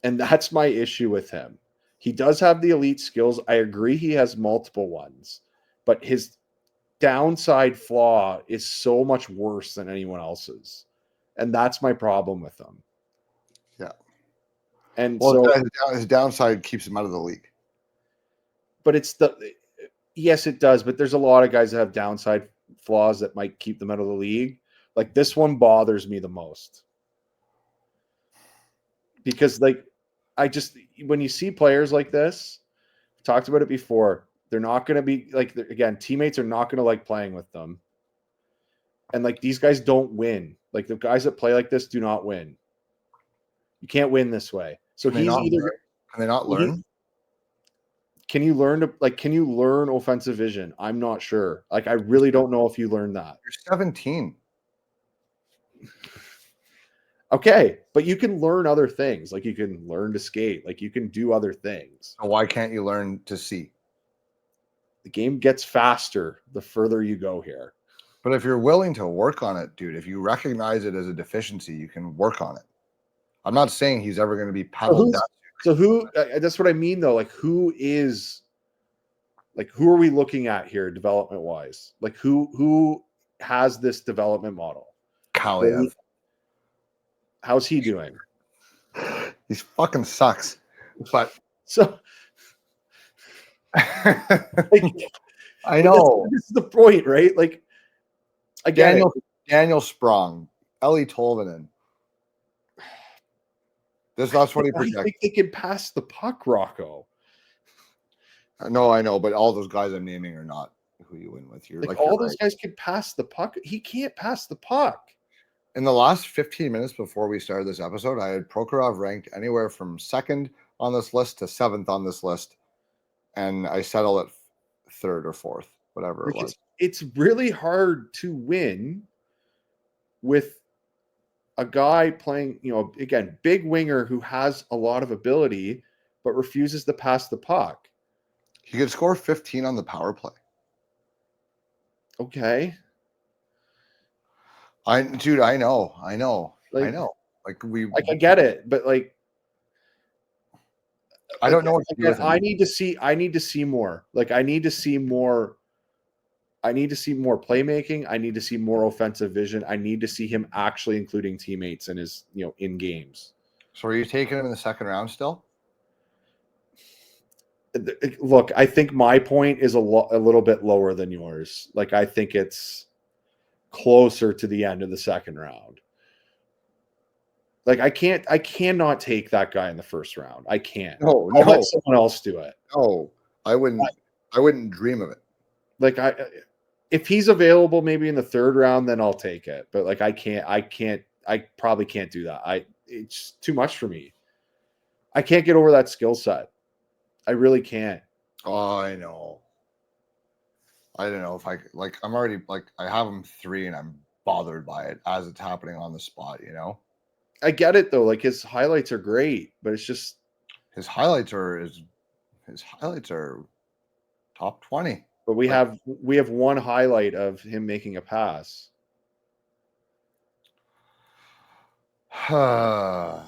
And that's my issue with him. He does have the elite skills. I agree he has multiple ones, but his downside flaw is so much worse than anyone else's. And that's my problem with him. Yeah. And his downside keeps him out of the league. But yes, it does. But there's a lot of guys that have downside flaws that might keep them out of the league. Like this one bothers me the most. Because when you see players like this, we talked about it before, they're not going to be again, teammates are not going to like playing with them. And these guys don't win. Like the guys that play like this do not win. You can't win this way. So can they not learn? Can you learn offensive vision? I'm not sure. I really don't know if you learn that. You're 17. Okay, but you can learn other things. You can learn to skate. You can do other things. So why can't you learn to see? The game gets faster the further you go here. But if you're willing to work on it, dude, if you recognize it as a deficiency, you can work on it. I'm not saying he's ever going to be Pavel Datsyuk So who? That's what I mean, though. Like, who are we looking at here, development wise? Like, who has this development model? Kaliev. How's he doing? He fucking sucks. But So, like, I know. This is the point, right? Like, I get it. Daniel Sprong, Ellie Tolvanen. That's what he projects. I think they can pass the puck, Rocco. No, I know, but all those guys I'm naming are not who you win with. You're all those guys can pass the puck. He can't pass the puck. In the last 15 minutes before we started this episode, I had Prokhorov ranked anywhere from 2nd on this list to 7th on this list, and I settled at 3rd or 4th, whatever it was. It's really hard to win with a guy playing, again, big winger who has a lot of ability but refuses to pass the puck. He could score 15 on the power play. Okay. I know. Like, I know. Like I get it, but like, I don't know what to do with him. I need to see more. Like, I need to see more playmaking. I need to see more offensive vision. I need to see him actually including teammates in his, in games. So are you taking him in the 2nd round still? Look, I think my point is a little bit lower than yours. Like, I think it's closer to the end of the 2nd round. Like, I cannot take that guy in the 1st round. I can't. No, I'll let someone else do it. No, I wouldn't dream of it. Like, if he's available maybe in the 3rd round, then I'll take it. But like, I probably can't do that. It's too much for me. I can't get over that skill set. I really can't. Oh, I know. I don't know if I'm already I have him 3 and I'm bothered by it as it's happening on the spot, I get it though. Like, his highlights are great, but it's just his highlights are top 20. But we have one highlight of him making a pass. I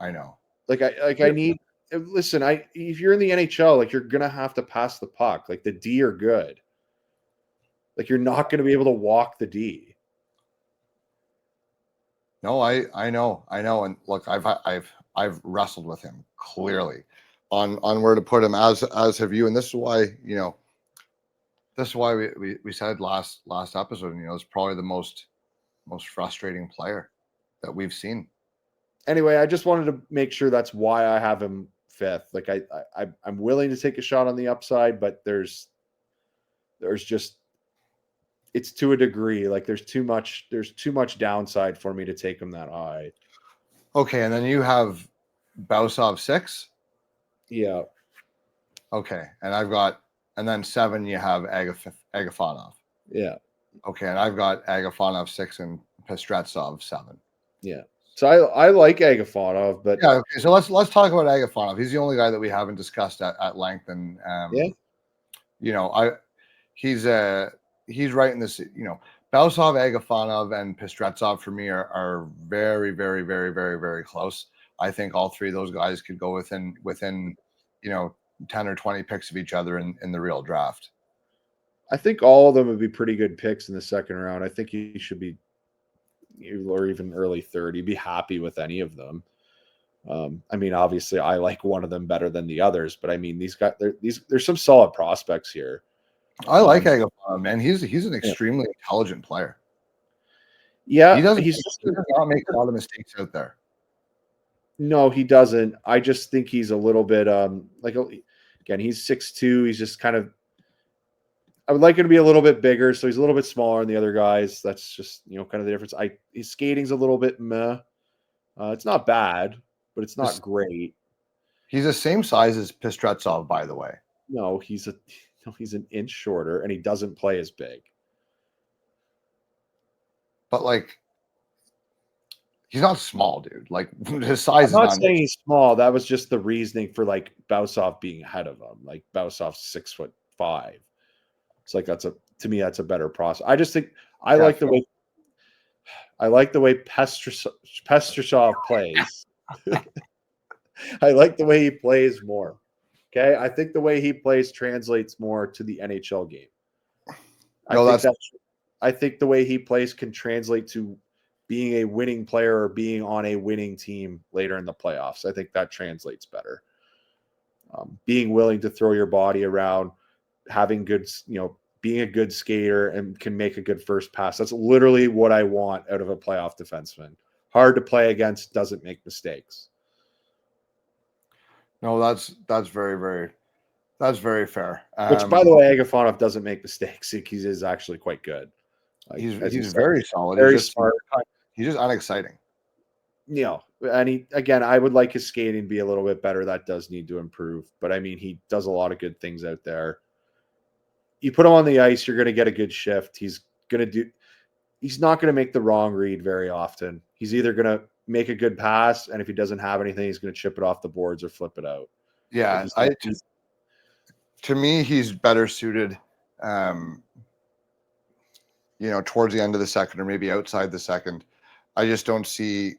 know. I need. Listen, if you're in the NHL, like, you're gonna have to pass the puck. Like, the D are good. Like, you're not gonna be able to walk the D. No, I know, and look, I've wrestled with him clearly on where to put him, as have you, and this is why we said last episode, it's probably the most frustrating player that we've seen. Anyway, I just wanted to make sure that's why I have him 5th. Like, I'm willing to take a shot on the upside, but there's just, it's to a degree. Like, there's too much downside for me to take him that high. Okay, and then you have Bausov 6. Yeah. Okay, and then 7 you have Agafonov. Yeah. Okay, and I've got Agafonov 6 and Pestretsov 7. Yeah. So I like Agafonov, but yeah. Okay, so let's talk about Agafonov. He's the only guy that we haven't discussed at length, and he's right in this. Bausov, Agafonov, and Pestretsov for me are very, very, very, very, very close. I think all 3 of those guys could go within 10 or 20 picks of each other in the real draft. I think all of them would be pretty good picks in the 2nd round. I think he should be, or even early 3rd. You'd be happy with any of them. I mean, obviously, I like one of them better than the others, but I mean, these guys, there's some solid prospects here. I like Agafonov, man. He's an extremely intelligent player. Yeah, he does not make a lot of mistakes out there. No, he doesn't. I just think he's a little bit again, he's 6'2". He's just kind of, I would like him to be a little bit bigger, so he's a little bit smaller than the other guys. That's just, kind of the difference. His skating's a little bit meh. It's not bad, but it's not great. He's the same size as Pestretsov, by the way. No, he's an inch shorter, and he doesn't play as big. But he's not small, dude. Like, his size. I'm not saying he's small. That was just the reasoning for Bausov being ahead of him. Like, Bausov's 6'5". So to me that's a better process. I just think I like the way Pestretsov plays. I like the way he plays more. Okay, I think the way he plays translates more to the NHL game. I think the way he plays can translate to being a winning player or being on a winning team later in the playoffs. I think that translates better. Being willing to throw your body around, having good, being a good skater and can make a good first pass. That's literally what I want out of a playoff defenseman. Hard to play against, doesn't make mistakes. No, that's very fair. Which, by the way, Agafonov doesn't make mistakes. He is actually quite good. He's very solid. Very smart. He's just unexciting. And I would like his skating to be a little bit better. That does need to improve. But I mean, he does a lot of good things out there. You put him on the ice, you're going to get a good shift. He's not going to make the wrong read very often. He's either going to make a good pass, and if he doesn't have anything, he's going to chip it off the boards or flip it out. Yeah, to me, he's better suited, towards the end of the second or maybe outside the second. I just don't see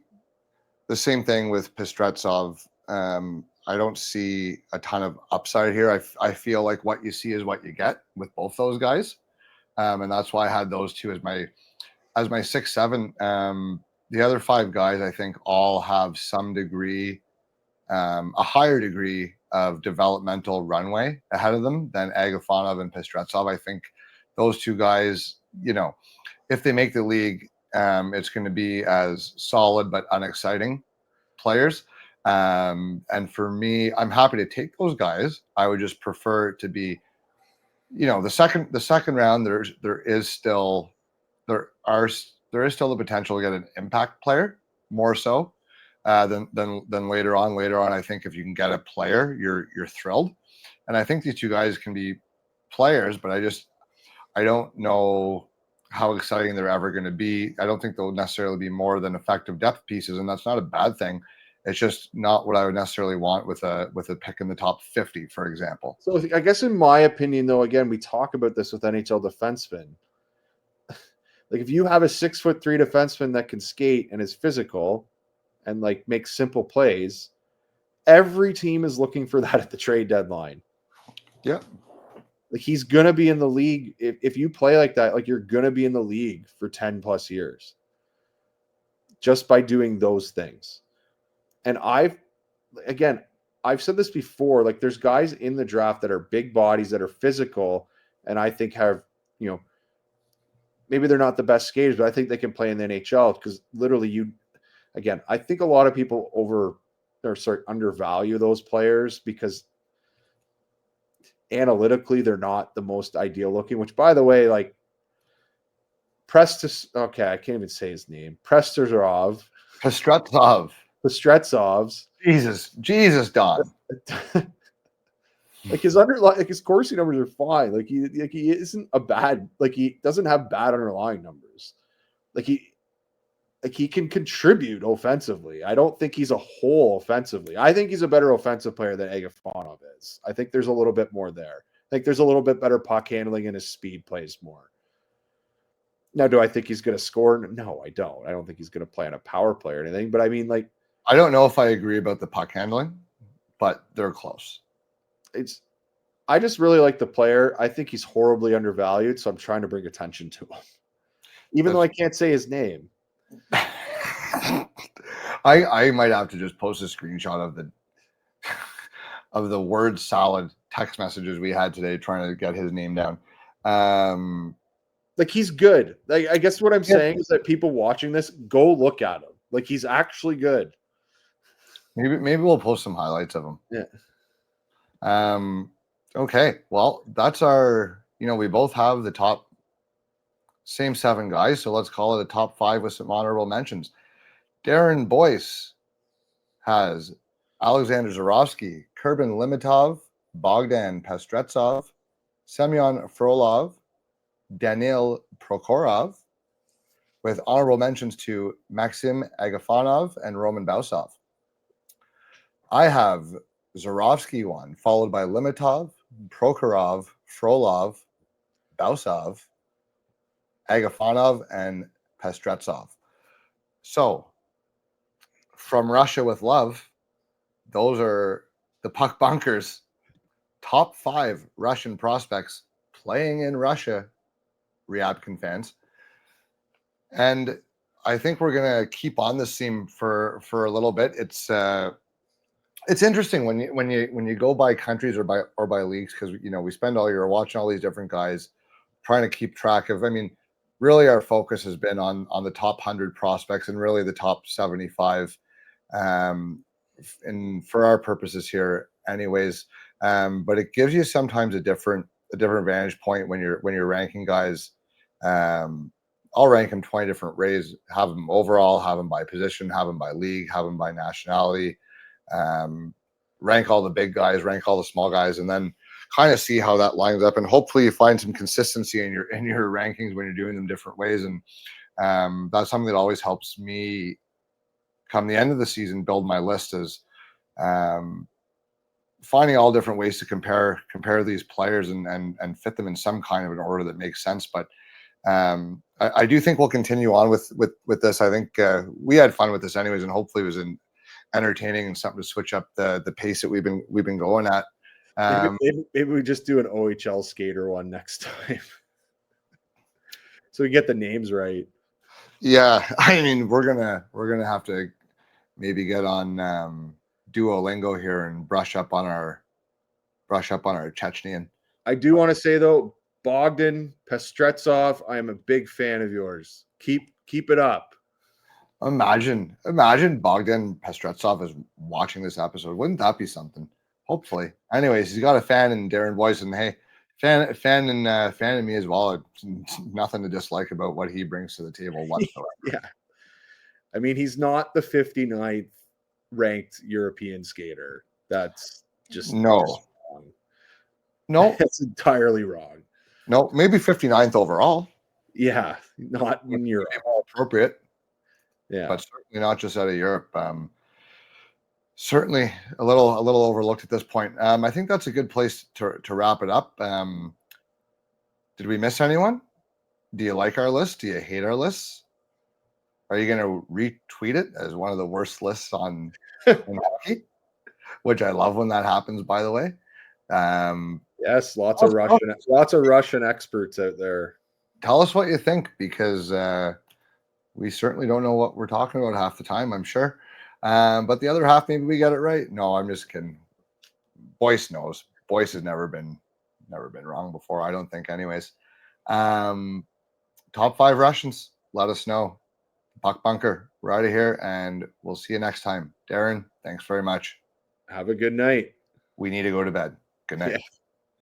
the same thing with Pestretsov. I don't see a ton of upside here. I feel like what you see is what you get with both those guys. And that's why I had those two as my 6-7. The other 5 guys, I think, all have some degree, a higher degree of developmental runway ahead of them than Agafonov and Pestretsov. I think those 2 guys, if they make the league, it's going to be as solid but unexciting players. And for me, I'm happy to take those guys. I would just prefer it to be, the second round. There is still the potential to get an impact player more so than later on. Later on, I think if you can get a player, you're thrilled. And I think these 2 guys can be players, but I don't know how exciting they're ever going to be. I don't think they'll necessarily be more than effective depth pieces, and that's not a bad thing. It's just not what I would necessarily want with a pick in the top 50, for example. So I guess in my opinion, though, again, we talk about this with NHL defensemen. Like if you have a 6'3" defenseman that can skate and is physical and like makes simple plays, every team is looking for that at the trade deadline. Yeah. Like he's going to be in the league. If you play like that, like you're going to be in the league for 10 plus years just by doing those things. And I've said this before, like there's guys in the draft that are big bodies that are physical. And I think have, maybe they're not the best skaters, but I think they can play in the NHL because literally I think a lot of people undervalue those players because analytically they're not the most ideal looking, which by the way, like I can't even say his name. Pestretsovs. Jesus, Don. Like his Corsi numbers are fine. Like he isn't a bad, like he doesn't have bad underlying numbers. Like he can contribute offensively. I don't think he's a whole offensively. I think he's a better offensive player than Agafonov is. I think there's a little bit more there. I think there's a little bit better puck handling and his speed plays more. Now, do I think he's going to score? No, I don't. I don't think he's going to play on a power play or anything. But I mean, like, I don't know if I agree about the puck handling, but they're close. I just really like the player. I think he's horribly undervalued, so I'm trying to bring attention to him, even though I can't say his name. I might have to just post a screenshot of the word salad text messages we had today trying to get his name down. Like he's good. Like I guess what I'm saying is that people watching this, go look at him. Like he's actually good. Maybe we'll post some highlights of him. Yeah. Okay. Well, that's our, we both have the top same 7 guys. So let's call it a top 5 with some honorable mentions. Darren Boyce has Alexander Zharovsky, Kurban Limatov, Bogdan Pestretsov, Semyon Frolov, Daniil Prokhorov, with honorable mentions to Maxim Agafonov and Roman Bausov. I have Zharovsky 1, followed by Limatov, Prokhorov, Frolov, Bausov, Agafonov, and Pestretsov. So, from Russia with love, those are the Puck Bunkers top 5 Russian prospects playing in Russia, Ryabkin fans. And I think we're gonna keep on this theme for a little bit. It's interesting when you go by countries or by leagues, because we spend all year watching all these different guys, trying to keep track of. I mean, really, our focus has been on the top 100 prospects and really the top 75, and for our purposes here, anyways. But it gives you sometimes a different vantage point when you're ranking guys. I'll rank them 20 different ways. Have them overall, have them by position, have them by league, have them by nationality. Rank all the big guys, rank all the small guys, and then kind of see how that lines up. And hopefully you find some consistency in your rankings when you're doing them different ways. And that's something that always helps me come the end of the season build my list, is finding all different ways to compare these players and fit them in some kind of an order that makes sense. But I do think we'll continue on with this. I think we had fun with this anyways, and hopefully it was entertaining and something to switch up the pace that we've been going at. Maybe we just do an OHL skater one next time, so we get the names right. Yeah, I mean, we're gonna have to maybe get on Duolingo here and brush up on our Chechnyan. I do want to say though, Bogdan Pestretsov, I am a big fan of yours. Keep it up. Imagine Bogdan Pestretsov is watching this episode. Wouldn't that be something? Hopefully. Anyways, he's got a fan in Darren Boyce, and hey, fan in me as well. It's nothing to dislike about what he brings to the table whatsoever. Yeah. I mean, he's not the 59th ranked European skater. That's just wrong. No, that's entirely wrong. No, maybe 59th overall. Yeah, not in Europe. More appropriate. Yeah, but certainly not just out of Europe. Certainly a little overlooked at this point. I think that's a good place to wrap it up. Did we miss anyone? Do you like our list? Do you hate our lists? Are you going to retweet it as one of the worst lists in hockey? Which I love when that happens, by the way. Yes, lots of Russian experts out there. Tell us what you think, because we certainly don't know what we're talking about half the time, I'm sure. But the other half, maybe we got it right. No, I'm just kidding. Boyce knows. Boyce has never been wrong before, I don't think, anyways. Top 5 Russians, let us know. Puck Bunker, we're out of here, and we'll see you next time. Darren, thanks very much. Have a good night. We need to go to bed. Good night. Yeah.